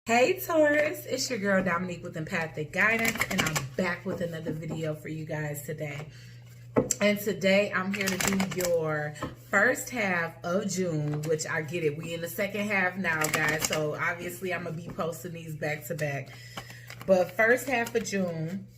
Hey Taurus, it's your girl Dominique with Empathic Guidance, and I'm back with another video for you guys today. And today I'm here to do your first half of June, which I get it. We in the second half now, guys. So obviously I'm going to be posting these back to back. But first half of June,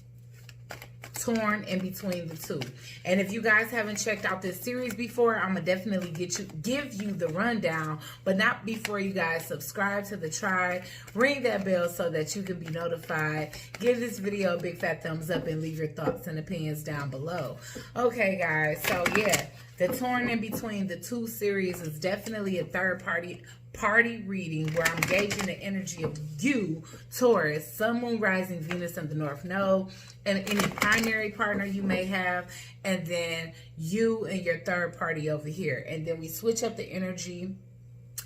torn in between the two. And if you guys haven't checked out this series before, I'm gonna definitely give you the rundown, but not before you guys subscribe to the tribe, ring that bell so that you can be notified. Give this video a big fat thumbs up and leave your thoughts and opinions down below. Okay guys, so yeah, the torn in between the two series is definitely a third party reading where I'm gauging the energy of you, Taurus, Sun, Moon, Rising, Venus, and the North Node, and any primary partner you may have, and then you and your third party over here. And then we switch up the energy,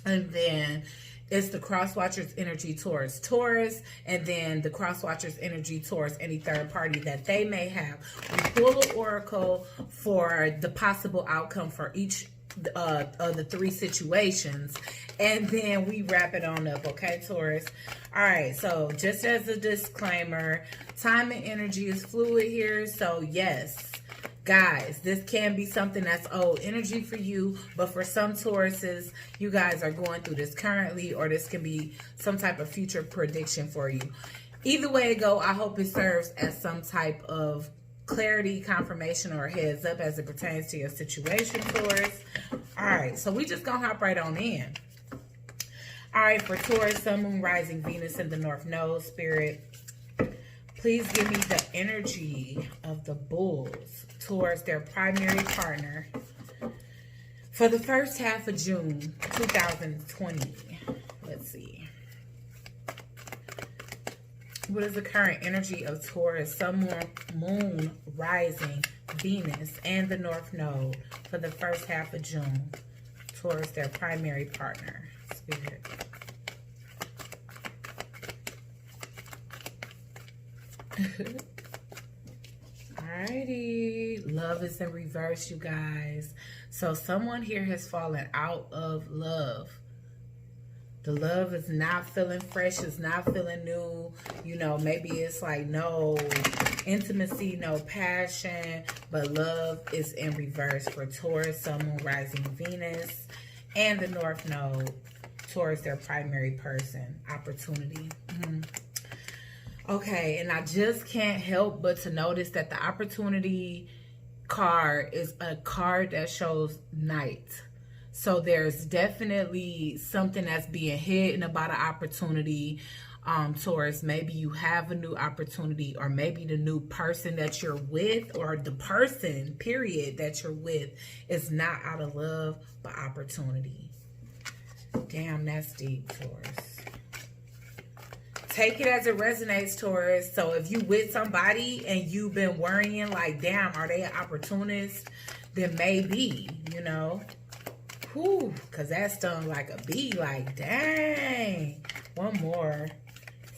and then it's the cross watchers energy towards Taurus, and then the cross watchers energy towards any third party that they may have. We pull an oracle for the possible outcome for each of the three situations, and then we wrap it on up. Okay, Taurus? All right, so just as a disclaimer, time and energy is fluid here. So yes, guys, this can be something that's old energy for you, but for some Tauruses, you guys are going through this currently, or this can be some type of future prediction for you. Either way it go, I hope it serves as some type of clarity, confirmation, or heads up as it pertains to your situation, Taurus. All right, so we just gonna hop right on in. All right, for Taurus, Sun, Moon, Rising, Venus, and the North Node, Spirit, please give me the energy of the bulls towards their primary partner for the first half of June 2020. Let's see. What is the current energy of Taurus, Sun, Moon, Rising, Venus, and the North Node for the first half of June towards their primary partner, Spirit? Alrighty. Love is in reverse, you guys. So someone here has fallen out of love. The love is not feeling fresh, it's not feeling new. You know, maybe it's like no intimacy, no passion, but love is in reverse for Taurus, Sun, Moon, Rising, Venus, and the North Node towards their primary person, opportunity. Okay, and I just can't help but to notice that the opportunity card is a card that shows night. So there's definitely something that's being hidden about an opportunity, Taurus. Maybe you have a new opportunity, or maybe the new person that you're with, or the person, period, that you're with is not out of love, but opportunity. Damn, that's deep, Taurus. Take it as it resonates, Taurus. So if you with somebody and you've been worrying like, damn, are they an opportunist? Then maybe, you know. Whew, because that stung like a bee. Like, dang. One more.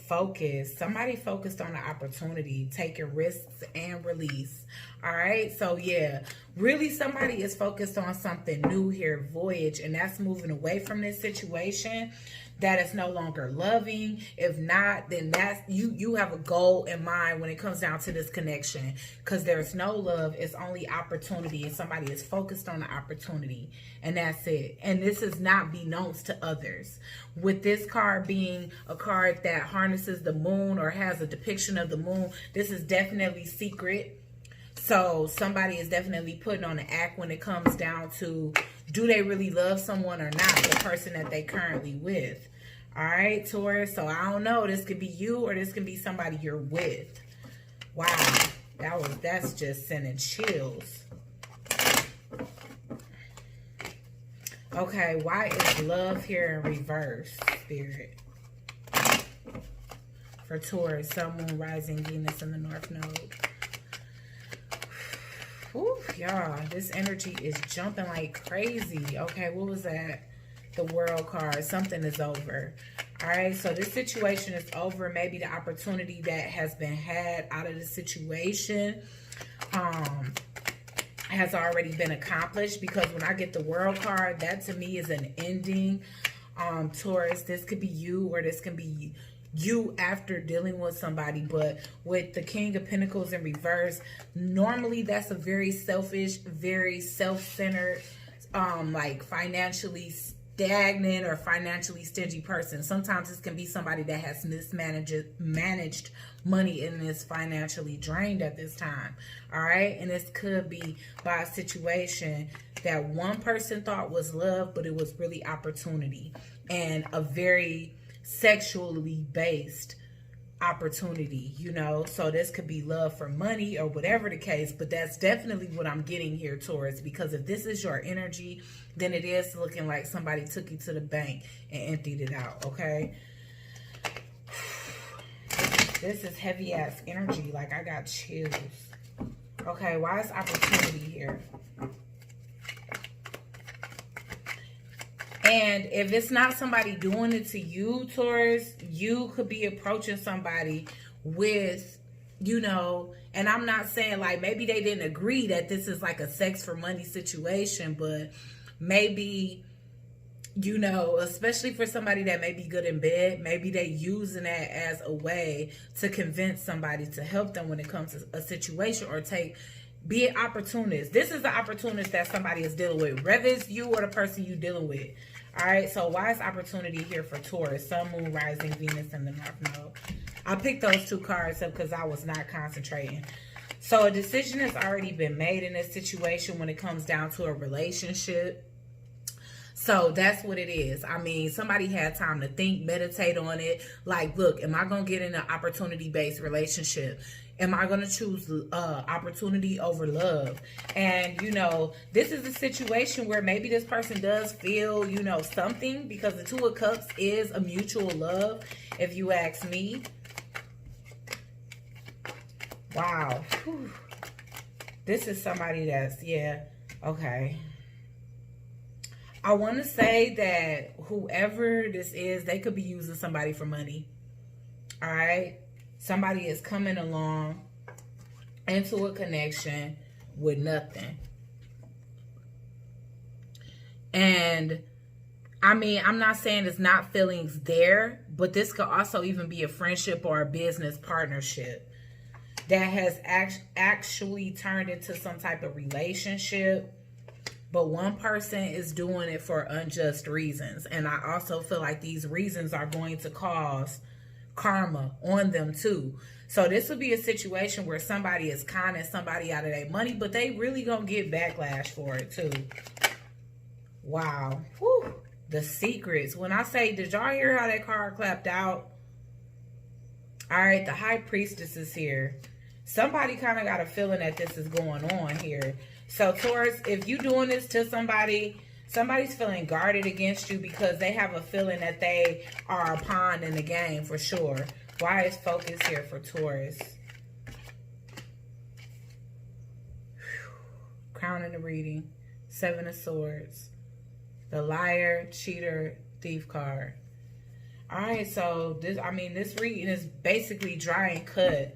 Focus. Somebody focused on the opportunity, taking risks and release. All right, so yeah, really somebody is focused on something new here, voyage, and that's moving away from this situation that is no longer loving. If not, then that's you have a goal in mind when it comes down to this connection, because there's no love, it's only opportunity, and somebody is focused on the opportunity, and that's it. And this is not beknownst to others, with this card being a card that harnesses the moon or has a depiction of the moon. This is definitely secret. So somebody is definitely putting on the act when it comes down to, do they really love someone or not, the person that they currently with. All right, Taurus. So I don't know. This could be you, or this could be somebody you're with. Wow. That's just sending chills. Okay, why is love here in reverse, Spirit? For Taurus, Sun, Moon, Rising, Venus, and the North Node. Ooh, y'all, this energy is jumping like crazy. Okay, what was that? The World card. Something is over. All right, so this situation is over. Maybe the opportunity that has been had out of the situation has already been accomplished, because when I get the World card, that to me is an ending. Taurus, this could be you, or this can be you after dealing with somebody. But with the King of Pentacles in reverse, normally that's a very selfish, very self-centered, like financially stagnant or financially stingy person. Sometimes this can be somebody that has managed money and is financially drained at this time. All right. And this could be by a situation that one person thought was love, but it was really opportunity, and a very sexually based opportunity, you know. So this could be love for money or whatever the case, but that's definitely what I'm getting here, Taurus, because if this is your energy, then it is looking like somebody took you to the bank and emptied it out. Okay, this is heavy ass energy, like I got chills. Okay, why is opportunity here? And if it's not somebody doing it to you, Taurus, you could be approaching somebody with, you know, and I'm not saying like maybe they didn't agree that this is like a sex for money situation, but maybe, you know, especially for somebody that may be good in bed, maybe they using that as a way to convince somebody to help them when it comes to a situation, or be an opportunist. This is the opportunist that somebody is dealing with, whether it's you or the person you dealing with. All right, so why is opportunity here for Taurus? Sun, Moon, Rising, Venus in the North Node. I picked those two cards up because I was not concentrating. So a decision has already been made in this situation when it comes down to a relationship. So that's what it is. I mean, somebody had time to think, meditate on it. Like, look, am I going to get in an opportunity-based relationship? Am I going to choose opportunity over love? And, you know, this is a situation where maybe this person does feel, you know, something, because the Two of Cups is a mutual love, if you ask me. Wow. Whew. This is somebody that's, yeah, okay. I want to say that whoever this is, they could be using somebody for money. All right? Somebody is coming along into a connection with nothing. And I mean, I'm not saying it's not feelings there, but this could also even be a friendship or a business partnership that has actually turned into some type of relationship. But one person is doing it for unjust reasons. And I also feel like these reasons are going to cause karma on them too. So this will be a situation where somebody is conning somebody out of their money, but they really gonna get backlash for it too. Wow. Whew. The secrets. When I say, did y'all hear how that card clapped out? All right, the High Priestess is here. Somebody kind of got a feeling that this is going on here. So Taurus, if you doing this to somebody, somebody's feeling guarded against you because they have a feeling that they are a pawn in the game for sure. Why is focus here for Taurus? Crown in the reading. Seven of Swords. The Liar, Cheater, Thief card. Alright, so this reading is basically dry and cut.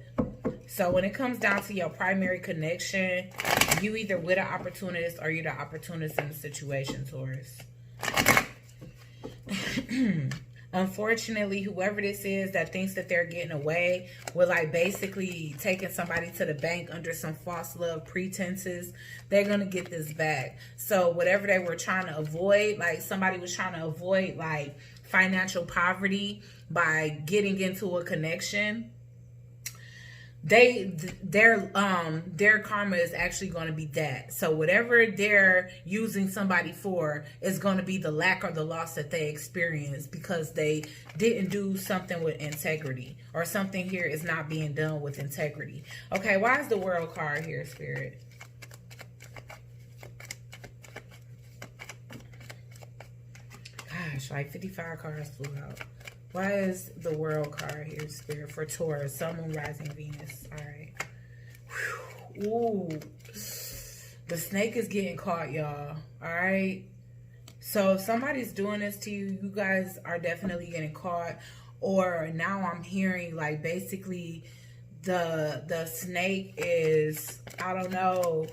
So when it comes down to your primary connection, you either with an opportunist or you're the opportunist in the situation, Taurus. Unfortunately, whoever this is that thinks that they're getting away with like basically taking somebody to the bank under some false love pretenses, they're going to get this back. So whatever they were trying to avoid, like somebody was trying to avoid like financial poverty by getting into a connection, their karma is actually going to be that. So whatever they're using somebody for is going to be the lack or the loss that they experience because they didn't do something with integrity, or something here is not being done with integrity. Okay, why is the World card here, Spirit? Gosh, like 55 cards flew out. Why is the World card here, Spirit, for Taurus? Sun, Moon, Rising, Venus. All right. Whew. Ooh. The snake is getting caught, y'all. All right. So if somebody's doing this to you, you guys are definitely getting caught. Or now I'm hearing like basically the snake is, I don't know,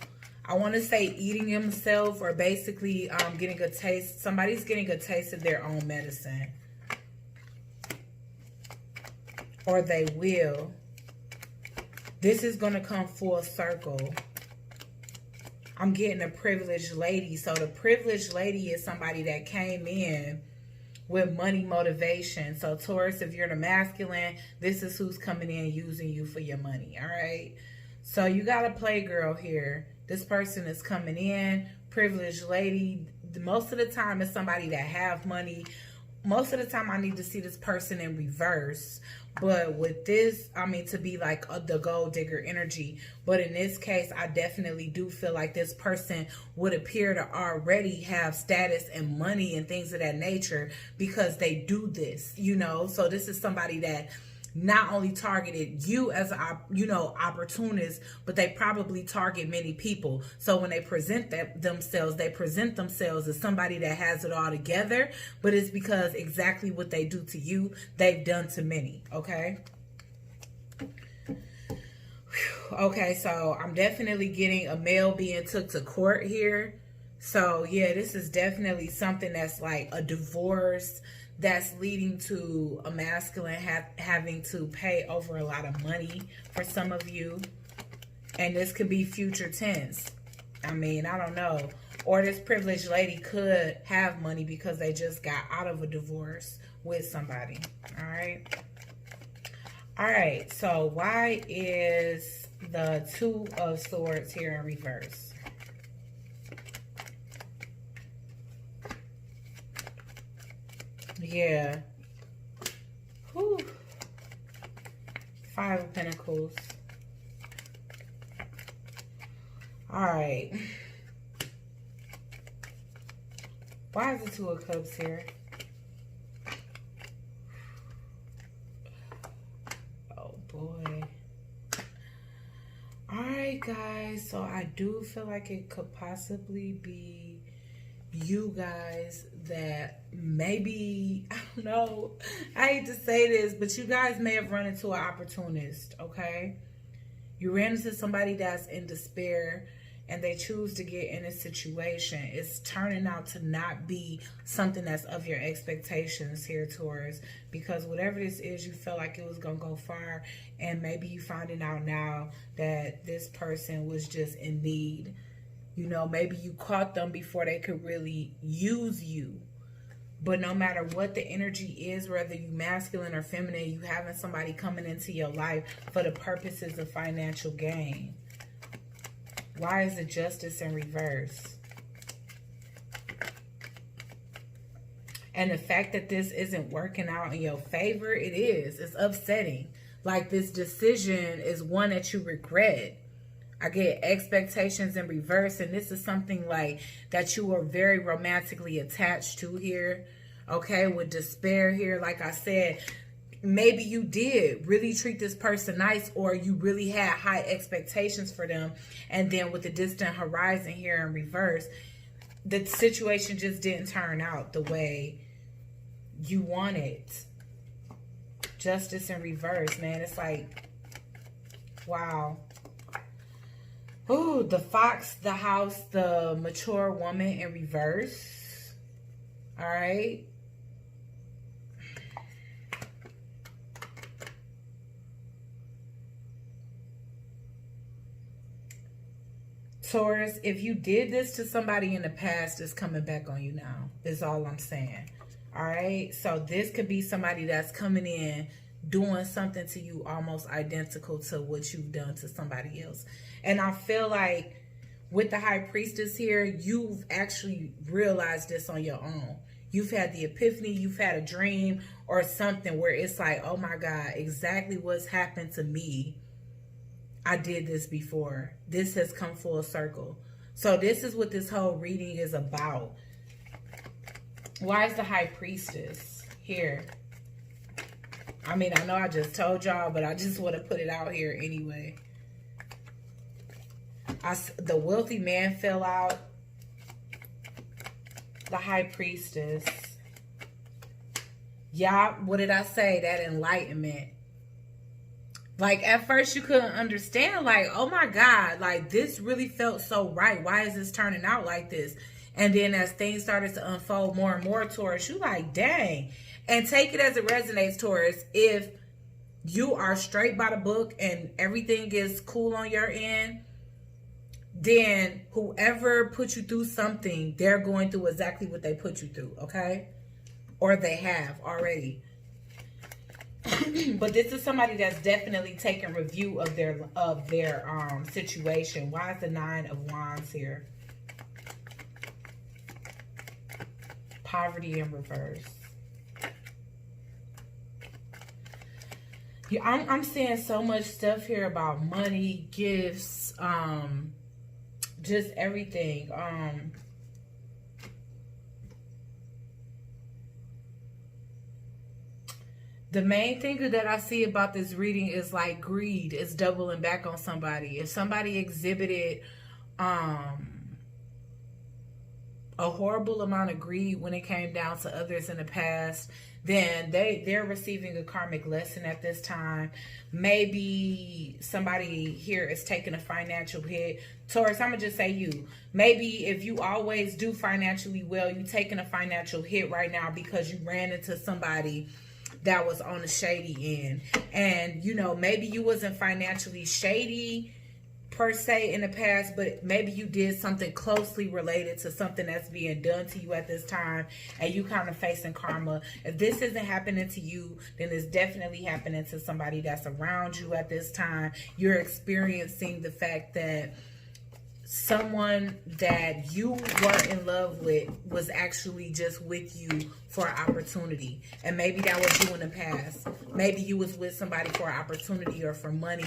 I want to say eating himself, or basically getting a taste. Somebody's getting a taste of their own medicine. or they will. This is going to come full circle. I'm getting a privileged lady. So the privileged lady is somebody that came in with money motivation. So Taurus, if you're the masculine, this is who's coming in using you for your money. All right. So you got a playgirl here. This person is coming in, privileged lady. Most of the time it's somebody that have money. Most of the time I need to see this person in reverse. But with this, I mean, to be like the gold digger energy. But in this case, I definitely do feel like this person would appear to already have status and money and things of that nature because they do this, you know. So this is somebody that not only targeted you as a, you know, opportunist, but they probably target many people. So when they present themselves as somebody that has it all together, but it's because exactly what they do to you, they've done to many. Okay. Okay. So I'm definitely getting a male being took to court here. So yeah, this is definitely something that's like a divorce, that's leading to a masculine having to pay over a lot of money for some of you. And this could be future tense. I mean, I don't know. Or this privileged lady could have money because they just got out of a divorce with somebody. All right. All right. So why is the Two of Swords here in reverse? Yeah. Whew. Five of Pentacles. All right. Why is the Two of Cups here? Oh, boy. All right, guys. So I do feel like it could possibly be you guys that maybe, I don't know, I hate to say this, but you guys may have run into an opportunist, okay? You ran into somebody that's in despair and they choose to get in a situation. It's turning out to not be something that's of your expectations here, Taurus, because whatever this is, you felt like it was going to go far, and maybe you finding out now that this person was just in need. You know, maybe you caught them before they could really use you. But no matter what the energy is, whether you masculine or feminine, you having somebody coming into your life for the purposes of financial gain. Why is the Justice in reverse? And the fact that this isn't working out in your favor, it is. It's upsetting. Like this decision is one that you regret. I get expectations in reverse, and this is something like that you are very romantically attached to here. Okay, with despair here, like I said, maybe you did really treat this person nice, or you really had high expectations for them, and then with the distant horizon here in reverse, the situation just didn't turn out the way you wanted. Justice in reverse, man. It's like, wow. Ooh, the Fox, the House, the mature woman in reverse. All right. Taurus, if you did this to somebody in the past, it's coming back on you now. Is all I'm saying. All right. So this could be somebody that's coming in doing something to you almost identical to what you've done to somebody else. And I feel like with the High Priestess here, you've actually realized this on your own. You've had the epiphany, you've had a dream or something where it's like, oh my God, exactly what's happened to me. I did this before. This has come full circle. So this is what this whole reading is about. Why is the High Priestess here? I mean, I know I just told y'all, but I just want to put it out here anyway. The wealthy man fell out. The High Priestess. Y'all, what did I say? That enlightenment. Like, at first you couldn't understand. Like, oh my God. Like, this really felt so right. Why is this turning out like this? And then as things started to unfold more and more, Taurus, you like, dang. And take it as it resonates, Taurus. If you are straight by the book and everything is cool on your end, then whoever put you through something, they're going through exactly what they put you through, okay? Or they have already. But this is somebody that's definitely taking review of their situation. Why is the 9 of Wands here? Poverty in reverse. Yeah, I'm seeing so much stuff here about money, gifts, just everything. The main thing that I see about this reading is like greed is doubling back on somebody. If somebody exhibited a horrible amount of greed when it came down to others in the past, then they're receiving a karmic lesson at this time. Maybe somebody here is taking a financial hit. Taurus, I'm going to just say you. Maybe if you always do financially well, you're taking a financial hit right now because you ran into somebody that was on the shady end. And, you know, maybe you wasn't financially shady per se in the past, but maybe you did something closely related to something that's being done to you at this time, and you kind of facing karma. If this isn't happening to you, then it's definitely happening to somebody that's around you at this time. You're experiencing the fact that someone that you were in love with was actually just with you for an opportunity. And maybe that was you in the past. Maybe you was with somebody for an opportunity or for money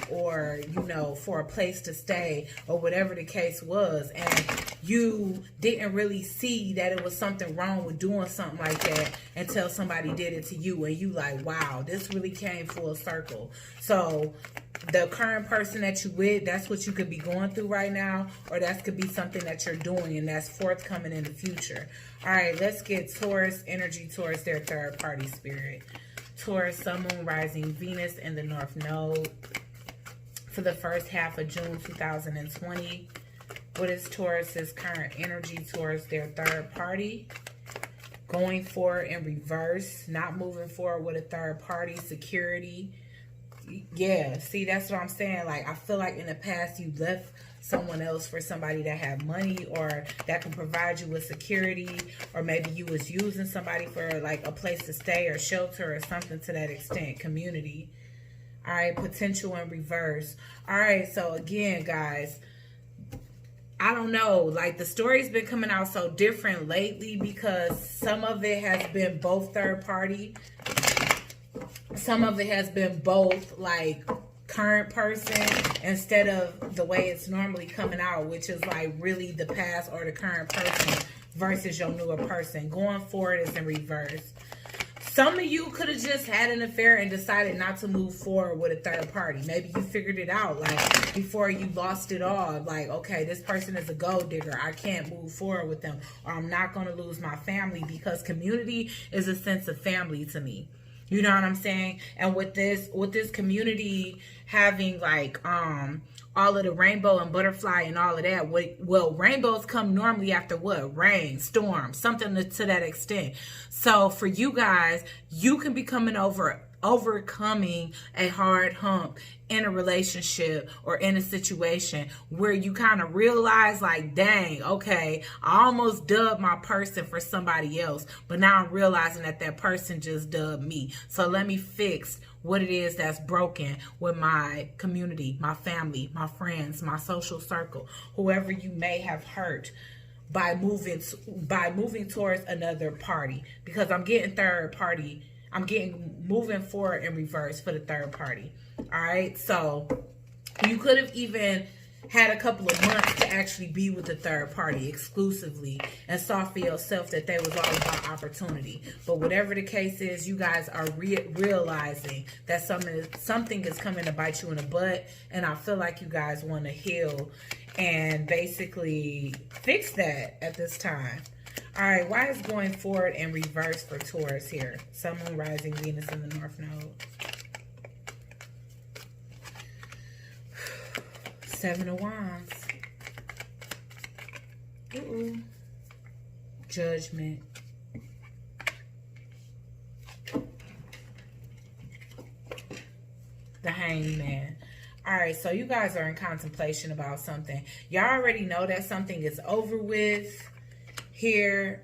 or, you know, for a place to stay or whatever the case was. And you didn't really see that it was something wrong with doing something like that until somebody did it to you. And you like, wow, this really came full circle. So the current person that you with, that's what you could be going through right now, or that could be something that you're doing and that's forthcoming in the future. All right, let's get Taurus energy towards their third party spirit. Taurus, Sun, Moon, Rising, Venus in the North Node for the first half of June 2020. What is Taurus's current energy towards their third party? Going forward in reverse, not moving forward with a third party, security. Yeah, see, that's what I'm saying. Like, I feel like in the past you left someone else for somebody that had money or that can provide you with security, or maybe you was using somebody for like a place to stay or shelter or something to that extent. Community. All right, potential in reverse. All right, so again, guys, I don't know, like the story's been coming out so different lately because some of it has been both third party. Some of it has been both like current person instead of the way it's normally coming out, which is like really the past or the current person versus your newer person. Going forward is in reverse. Some of you could have just had an affair and decided not to move forward with a third party. Maybe you figured it out like before you lost it all. Like, okay, this person is a gold digger. I can't move forward with them, or I'm not going to lose my family, because community is a sense of family to me. You know what I'm saying? And with this community having like all of the rainbow and butterfly and all of that, well, rainbows come normally after what? Rain, storm, something to that extent. So for you guys, you can be overcoming a hard hump in a relationship or in a situation where you kind of realize like, dang, okay, I almost dubbed my person for somebody else, but now I'm realizing that that person just dubbed me. So let me fix what it is that's broken with my community, my family, my friends, my social circle, whoever you may have hurt by moving towards another party. Because I'm getting third party. I'm getting moving forward in reverse for the third party. All right. So you could have even had a couple of months to actually be with the third party exclusively and saw for yourself that they was all about opportunity. But whatever the case is, you guys are realizing that something is coming to bite you in the butt. And I feel like you guys want to heal and basically fix that at this time. All right, why is going forward in reverse for Taurus here? Sun, Moon, Rising, Venus in the North Node. 7 of Wands. Ooh. Judgment. The Hangman. All right, so you guys are in contemplation about something. Y'all already know that something is over with here.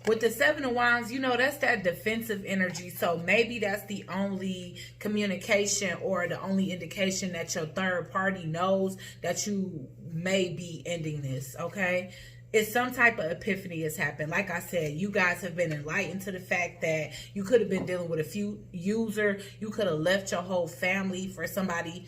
With the Seven of Wands, you know, that's that defensive energy. So maybe that's the only communication or the only indication that your third party knows that you may be ending this, okay? It's some type of epiphany has happened. Like I said, you guys have been enlightened to the fact that you could have been dealing with a few user. You could have left your whole family for somebody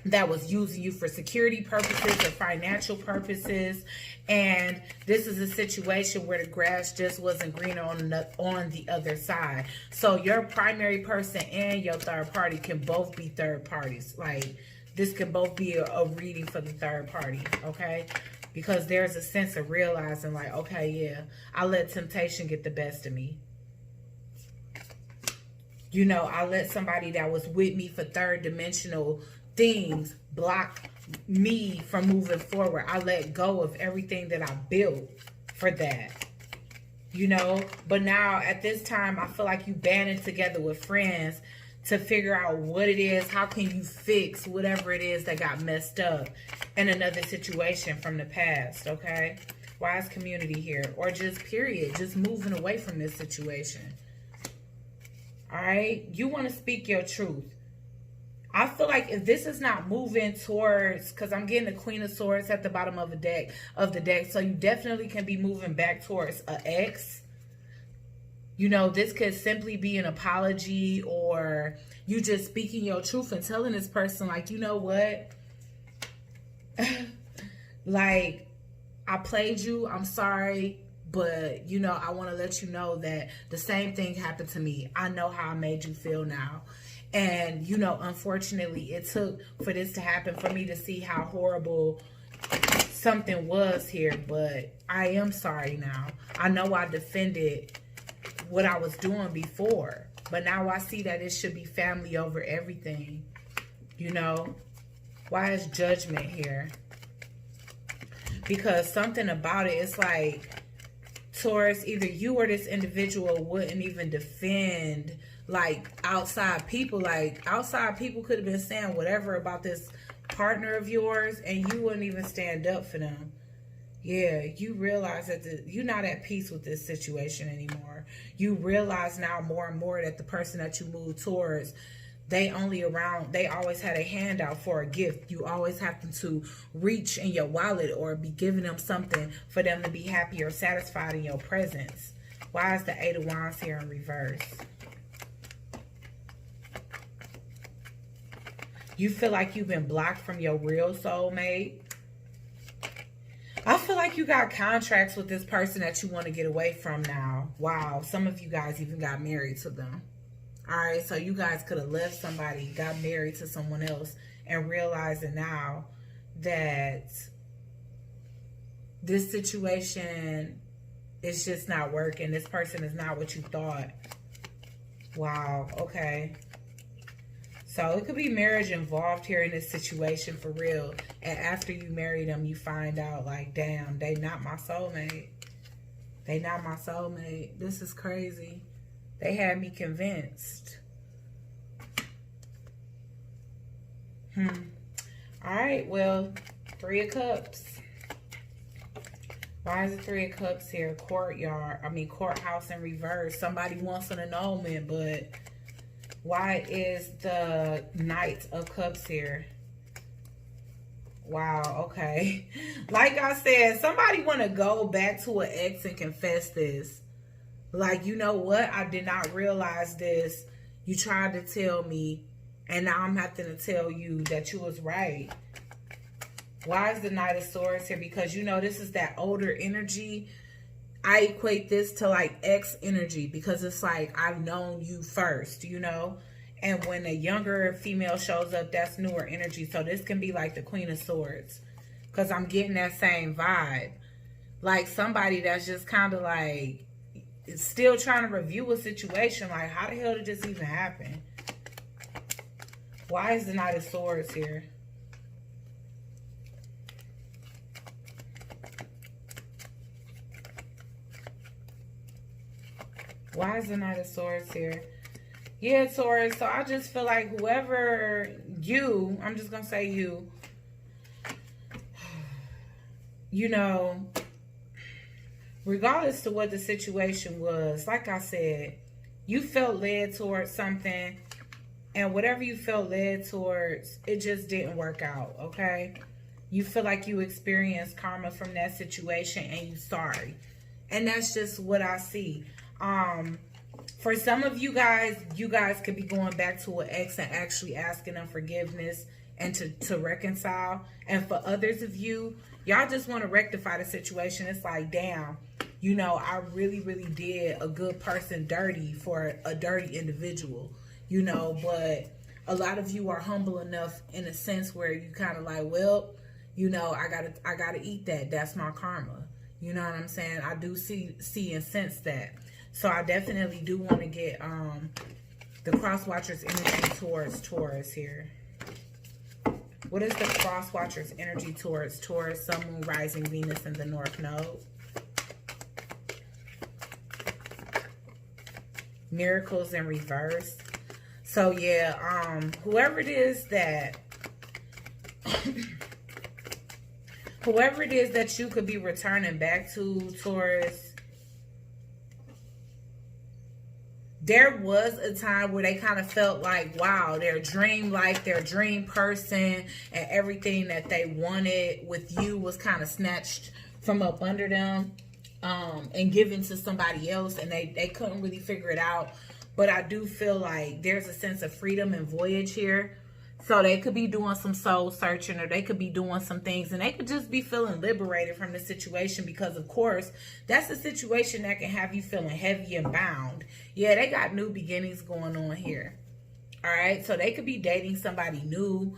that was using you for security purposes or financial purposes. And this is a situation where the grass just wasn't greener on the other side. So your primary person and your third party can both be third parties. Like, this can both be a reading for the third party, okay? Because there's a sense of realizing like, okay, yeah, I let temptation get the best of me. You know, I let somebody that was with me for third dimensional things block me from moving forward. I let go of everything that I built for that. You know, but now at this time, I feel like you banding together with friends to figure out what it is. How can you fix whatever it is that got messed up in another situation from the past, okay? Why is community here? Or just period, just moving away from this situation. All right? You want to speak your truth. I feel like if this is not moving towards, because I'm getting the Queen of Swords at the bottom of the deck, so you definitely can be moving back towards an ex. You know, this could simply be an apology, or you just speaking your truth and telling this person, like, you know what? Like, I played you. I'm sorry. But, you know, I want to let you know that the same thing happened to me. I know how I made you feel now. And, you know, unfortunately, it took for this to happen for me to see how horrible something was here. But I am sorry now. I know I defended what I was doing before. But now I see that it should be family over everything. You know? Why is judgment here? Because something about it, it's like, Taurus, either you or this individual wouldn't even defend, like, outside people. Like, outside people could have been saying whatever about this partner of yours, and you wouldn't even stand up for them. Yeah, you realize that you're not at peace with this situation anymore. You realize now more and more that the person that you move towards, they always had a handout for a gift. You always have to reach in your wallet or be giving them something for them to be happy or satisfied in your presence. Why is the Eight of Wands here in reverse? You feel like you've been blocked from your real soulmate. I feel like you got contracts with this person that you want to get away from now. Wow, some of you guys even got married to them. All right, so you guys could have left somebody, got married to someone else, and realizing now that this situation is just not working. This person is not what you thought. Wow, okay. So it could be marriage involved here in this situation for real. And after you marry them, you find out like, damn, they not my soulmate. They not my soulmate. This is crazy. They had me convinced. All right, well, Three of Cups. Why is it Three of Cups here? Courthouse in reverse. Somebody wants an annulment, but why is the Knight of Cups here? Wow, okay. Like I said, somebody want to go back to an ex and confess this. Like, you know what? I did not realize this. You tried to tell me, and now I'm having to tell you that you was right. Why is the Knight of Swords here? Because, you know, this is that older energy. I equate this to, like, ex energy because it's like, I've known you first, you know? And when a younger female shows up, that's newer energy. So this can be like the Queen of Swords because I'm getting that same vibe. Like somebody that's just kind of like, is still trying to review a situation. Like, how the hell did this even happen? Why is the Knight of Swords here? Why is the Knight of Swords here? Yeah, Taurus. So I just feel like whoever you, I'm just going to say you know, regardless to what the situation was, like I said, you felt led towards something, and whatever you felt led towards, it just didn't work out, okay? You feel like you experienced karma from that situation and you're sorry. And that's just what I see. For some of you guys could be going back to an ex and actually asking them forgiveness and to reconcile. And for others of you, y'all just want to rectify the situation. It's like, damn, you know, I really, really did a good person dirty for a dirty individual, you know, but a lot of you are humble enough in a sense where you kind of like, well, you know, I gotta eat that. That's my karma. You know what I'm saying? I do see and sense that. So I definitely do want to get the cross watcher's energy towards Taurus here. What is the cross watcher's energy towards Taurus, Sun, Moon, Rising, Venus, and the North Node? Miracles in reverse. So yeah, whoever it is that you could be returning back to, Taurus, there was a time where they kind of felt like, wow, their dream life, their dream person, and everything that they wanted with you was kind of snatched from up under them and given to somebody else, and they couldn't really figure it out. But I do feel like there's a sense of freedom and voyage here. So they could be doing some soul searching, or they could be doing some things, and they could just be feeling liberated from the situation, because of course that's a situation that can have you feeling heavy and bound. Yeah, they got new beginnings going on here. All right, so they could be dating somebody new.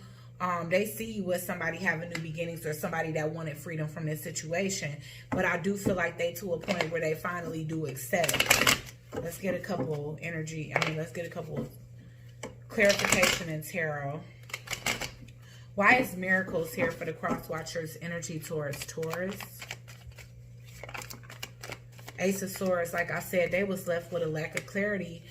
They see you as somebody having new beginnings, or somebody that wanted freedom from this situation. But I do feel like they to a point where they finally do accept. Let's get a couple energy. Let's get a couple clarification in tarot. Why is miracles here for the cross watcher's energy towards Taurus? Ace of Swords, like I said, they was left with a lack of clarity.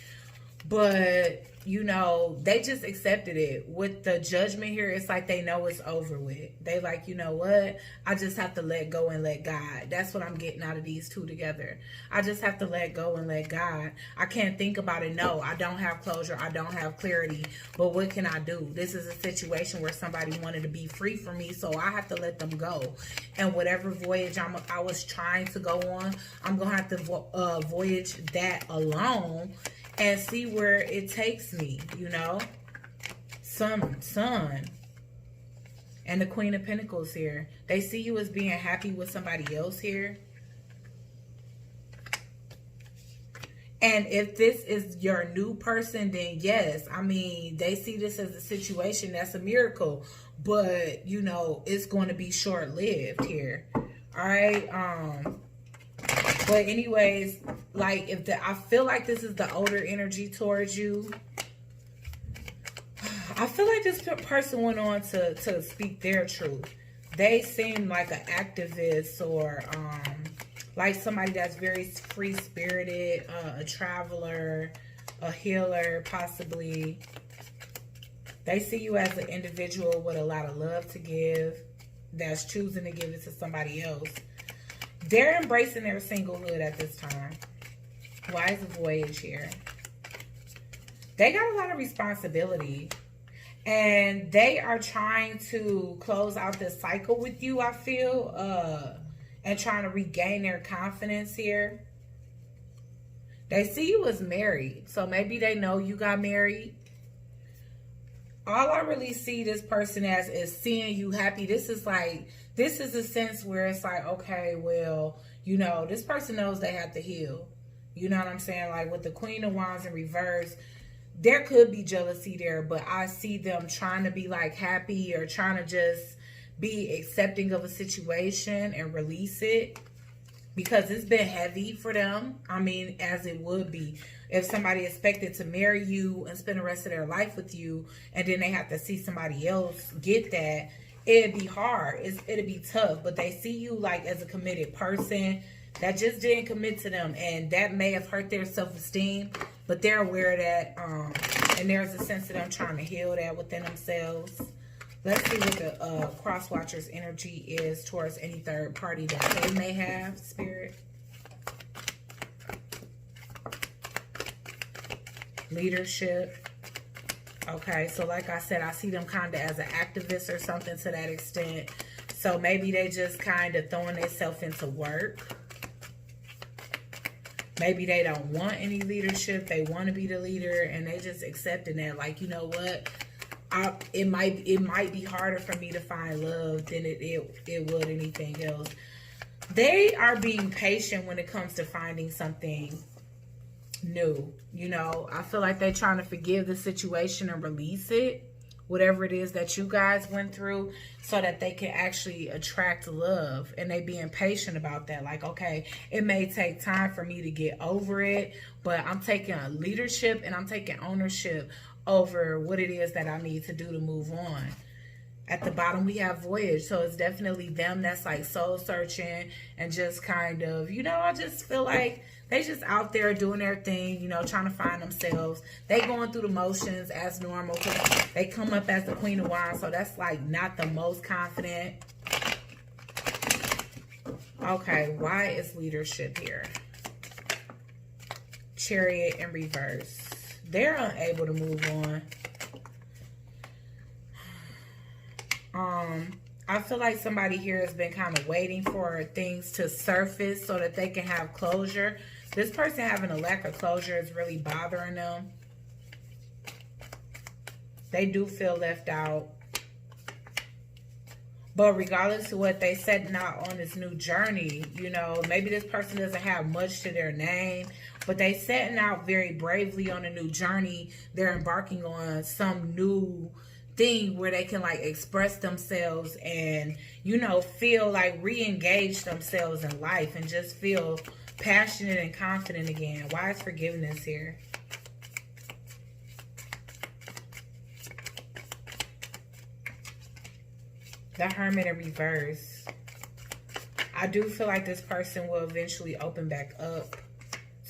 But, you know, they just accepted it. With the Judgment here, it's like they know it's over with. They like, you know what? I just have to let go and let God. That's what I'm getting out of these two together. I just have to let go and let God. I can't think about it. No, I don't have closure. I don't have clarity. But what can I do? This is a situation where somebody wanted to be free from me, so I have to let them go. And whatever voyage I was trying to go on, I'm going to have to voyage that alone and see where it takes me, you know. Sun. And the Queen of Pentacles here. They see you as being happy with somebody else here. And if this is your new person, then yes. I mean, they see this as a situation that's a miracle. But, you know, it's going to be short-lived here. All right. But anyways, like, I feel like this is the older energy towards you. I feel like this person went on to speak their truth. They seem like an activist, or like somebody that's very free-spirited, a traveler, a healer, possibly. They see you as an individual with a lot of love to give, that's choosing to give it to somebody else. They're embracing their singlehood at this time. Why is the voyage here? They got a lot of responsibility. And they are trying to close out this cycle with you, I feel. And trying to regain their confidence here. They see you as married. So maybe they know you got married. All I really see this person as is seeing you happy. This is a sense where it's like, okay, well, you know, this person knows they have to heal. You know what I'm saying? Like with the Queen of Wands in reverse, there could be jealousy there, but I see them trying to be like happy, or trying to just be accepting of a situation and release it, because it's been heavy for them. I mean, as it would be if somebody expected to marry you and spend the rest of their life with you, and then they have to see somebody else get that. It'd be hard. It'd be tough. But they see you like as a committed person that just didn't commit to them, and that may have hurt their self-esteem. but they're aware of that, and there's a sense of them trying to heal that within themselves. Let's see what the cross watcher's energy is towards any third party that they may have, Spirit. Leadership. Okay, so like I said, I see them kind of as an activist or something to that extent. So maybe they just kind of throwing themselves into work. Maybe they don't want any leadership. They want to be the leader, and they just accepting that. Like, you know what? It might be harder for me to find love than it would anything else. They are being patient when it comes to finding something new. You know, I feel like they're trying to forgive the situation and release it, whatever it is that you guys went through, so that they can actually attract love. And they being patient about that. Like, okay, it may take time for me to get over it, but I'm taking leadership and I'm taking ownership over what it is that I need to do to move on. At the bottom, we have voyage. So it's definitely them that's like soul searching and just kind of, you know, I just feel like they just out there doing their thing, you know, trying to find themselves. They going through the motions as normal, because they come up as the Queen of Wands. So that's like not the most confident. Okay, why is leadership here? Chariot in reverse. They're unable to move on. I feel like somebody here has been kind of waiting for things to surface so that they can have closure. This person having a lack of closure is really bothering them. They do feel left out. But regardless of what they setting out on this new journey, you know, maybe this person doesn't have much to their name, but they setting out very bravely on a new journey. They're embarking on some new thing where they can like express themselves and, you know, feel like re-engage themselves in life and just feel passionate and confident again. Why is forgiveness here? The Hermit in reverse. I do feel like this person will eventually open back up,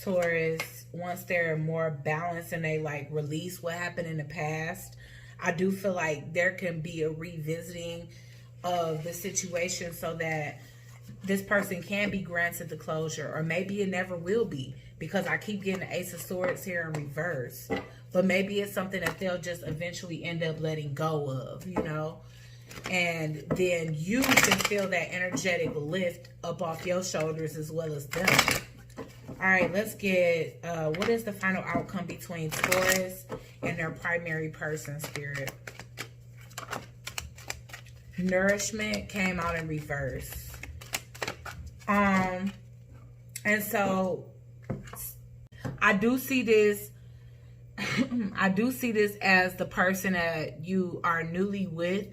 Taurus, once they're more balanced and they like release what happened in the past. I do feel like there can be a revisiting of the situation so that this person can be granted the closure, or maybe it never will be, because I keep getting the Ace of Swords here in reverse. But maybe it's something that they'll just eventually end up letting go of, you know, and then you can feel that energetic lift up off your shoulders as well as them. All right, let's get, what is the final outcome between Taurus and their primary person, Spirit? Nourishment came out in reverse. And so I do see this, I do see this as the person that you are newly with.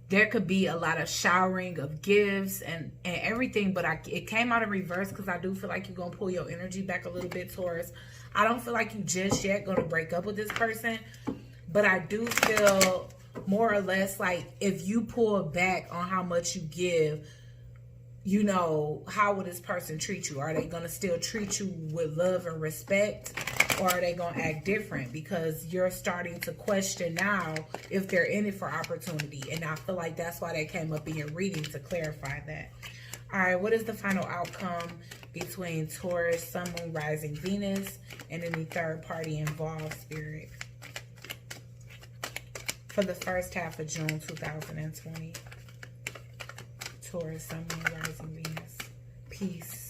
There could be a lot of showering of gifts and everything, but it came out in reverse because I do feel like you're going to pull your energy back a little bit, Taurus. I don't feel like you just yet going to break up with this person, but I do feel more or less like if you pull back on how much you give, you know, how will this person treat you? Are they going to still treat you with love and respect? Or are they going to act different? Because you're starting to question now if they're in it for opportunity. And I feel like that's why they came up in your reading, to clarify that. All right, what is the final outcome between Taurus, Sun, Moon, Rising, Venus, and any third party involved, Spirit? For the first half of June 2020. Taurus, Sun, Moon, Rising, Venus. Peace.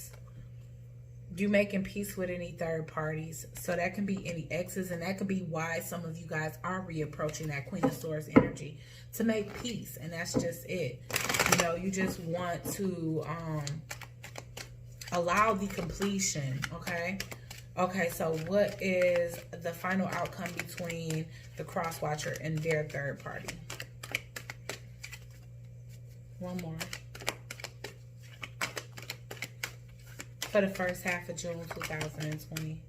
You making peace with any third parties. So that can be any exes, and that could be why some of you guys are reapproaching that Queen of Swords energy, to make peace. And that's just it. You know, you just want to allow the completion, okay? Okay, so what is the final outcome between the cross watcher and their third party? One more. For the first half of June 2020.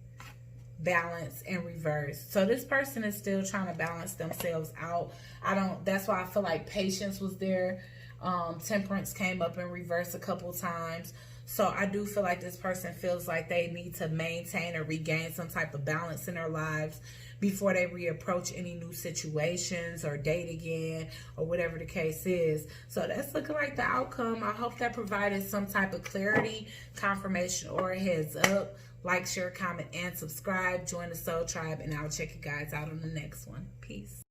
Balance in reverse. So this person is still trying to balance themselves out. That's why I feel like patience was there. Temperance came up in reverse a couple times. So I do feel like this person feels like they need to maintain or regain some type of balance in their lives before they reapproach any new situations or date again or whatever the case is. So that's looking like the outcome. I hope that provided some type of clarity, confirmation, or a heads up. Like, share, comment, and subscribe. Join the Soul Tribe, and I'll check you guys out on the next one. Peace.